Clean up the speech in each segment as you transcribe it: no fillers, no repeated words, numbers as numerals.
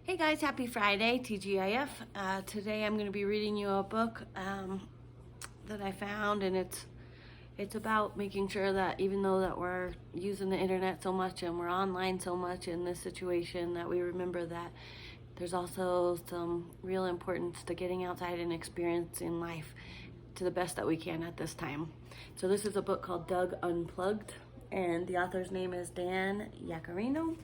Hey guys, happy Friday, TGIF. Today I'm going to be reading you a book that I found, and it's about making sure that even though that we're using the internet so much and we're online so much in this situation, that we remember that there's also some real importance to getting outside and experiencing life to the best that we can at this time. So this is a book called Doug Unplugged, and the author's name is Dan Yaccarino.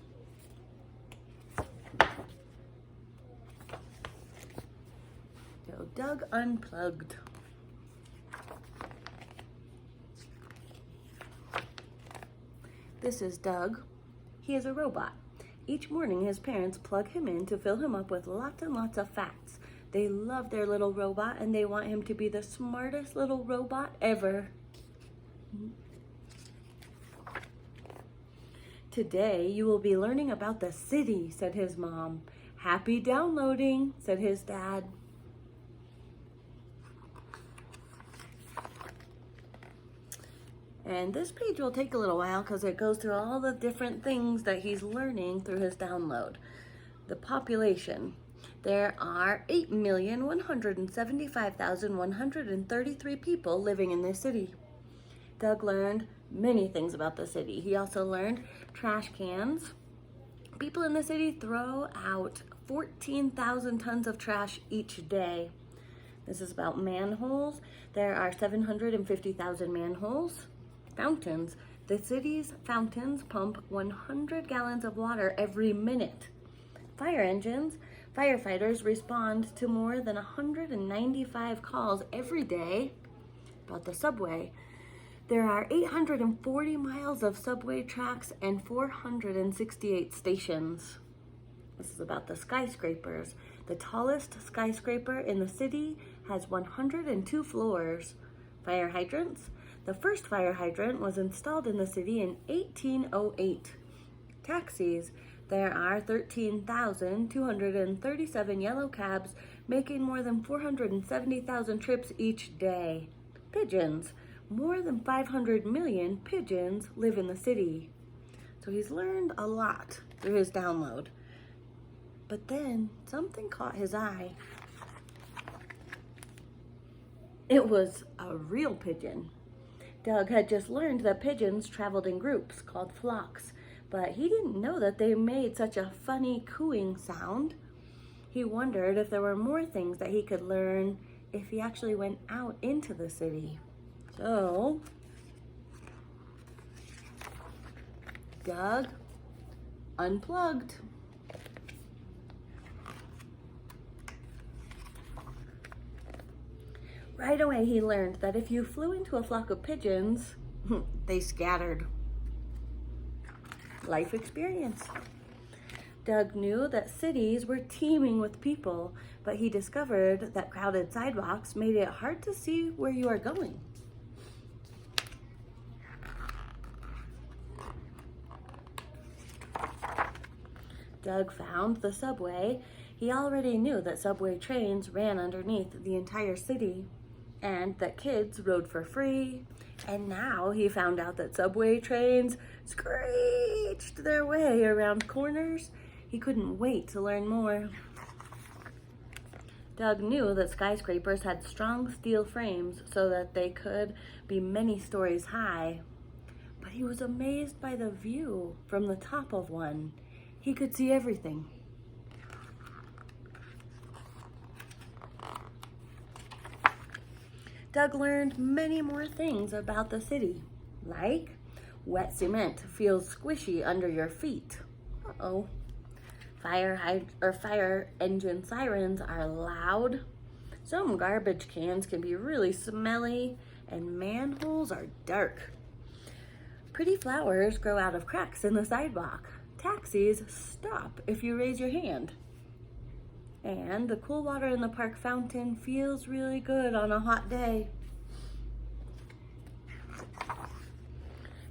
So Doug Unplugged. This is Doug. He is a robot. Each morning his parents plug him in to fill him up with lots and lots of facts. They love their little robot and they want him to be the smartest little robot ever. Today you will be learning about the city, said his mom. Happy downloading, said his dad. And this page will take a little while because it goes through all the different things that he's learning through his download. The population. There are 8,175,133 people living in this city. Doug learned many things about the city. He also learned trash cans. People in the city throw out 14,000 tons of trash each day. This is about manholes. There are 750,000 manholes. Fountains. The city's fountains pump 100 gallons of water every minute. Fire engines. Firefighters respond to more than 195 calls every day. About the subway. There are 840 miles of subway tracks and 468 stations. This is about the skyscrapers. The tallest skyscraper in the city has 102 floors. Fire hydrants. The first fire hydrant was installed in the city in 1808. Taxis. There are 13,237 yellow cabs making more than 470,000 trips each day. Pigeons. More than 500 million pigeons live in the city. So he's learned a lot through his download. But then something caught his eye. It was a real pigeon. Doug had just learned that pigeons traveled in groups called flocks, but he didn't know that they made such a funny cooing sound. He wondered if there were more things that he could learn if he actually went out into the city. So, Doug Unplugged. Right away he learned that if you flew into a flock of pigeons, they scattered. Life experience. Doug knew that cities were teeming with people, but he discovered that crowded sidewalks made it hard to see where you are going. Doug found the subway. He already knew that subway trains ran underneath the entire city and that kids rode for free. And now he found out that subway trains screeched their way around corners. He couldn't wait to learn more. Doug knew that skyscrapers had strong steel frames so that they could be many stories high. But he was amazed by the view from the top of one. He could see everything. Doug learned many more things about the city, like wet cement feels squishy under your feet. Uh-oh. Fire engine sirens are loud. Some garbage cans can be really smelly, and manholes are dark. Pretty flowers grow out of cracks in the sidewalk. Taxis stop if you raise your hand. And the cool water in the park fountain feels really good on a hot day.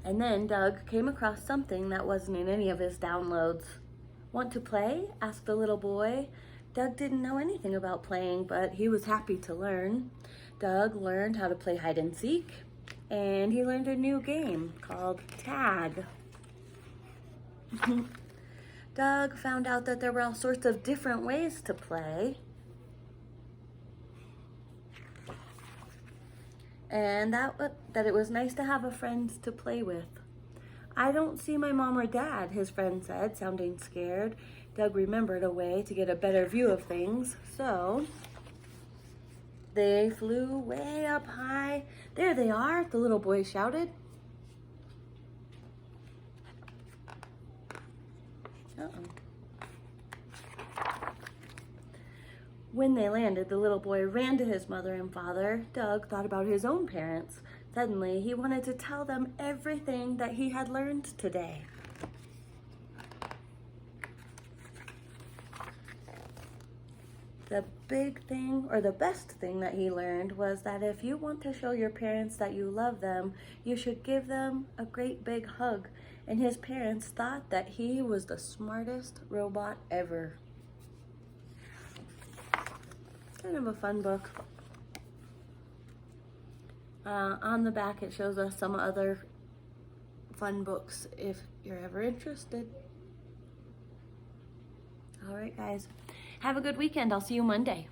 And then Doug came across something that wasn't in any of his downloads. Want to play? Asked the little boy. Doug didn't know anything about playing, but he was happy to learn. Doug learned how to play hide and seek, and he learned a new game called tag. Doug found out that there were all sorts of different ways to play. And that it was nice to have a friend to play with. I don't see my mom or dad, his friend said, sounding scared. Doug remembered a way to get a better view of things, so they flew way up high. There they are, the little boy shouted. When they landed, the little boy ran to his mother and father. Doug thought about his own parents. Suddenly, he wanted to tell them everything that he had learned today. The big thing, or the best thing that he learned, was that if you want to show your parents that you love them, you should give them a great big hug. And his parents thought that he was the smartest robot ever. Kind of a fun book. On the back it shows us some other fun books if you're ever interested. All right, guys. Have a good weekend. I'll see you Monday.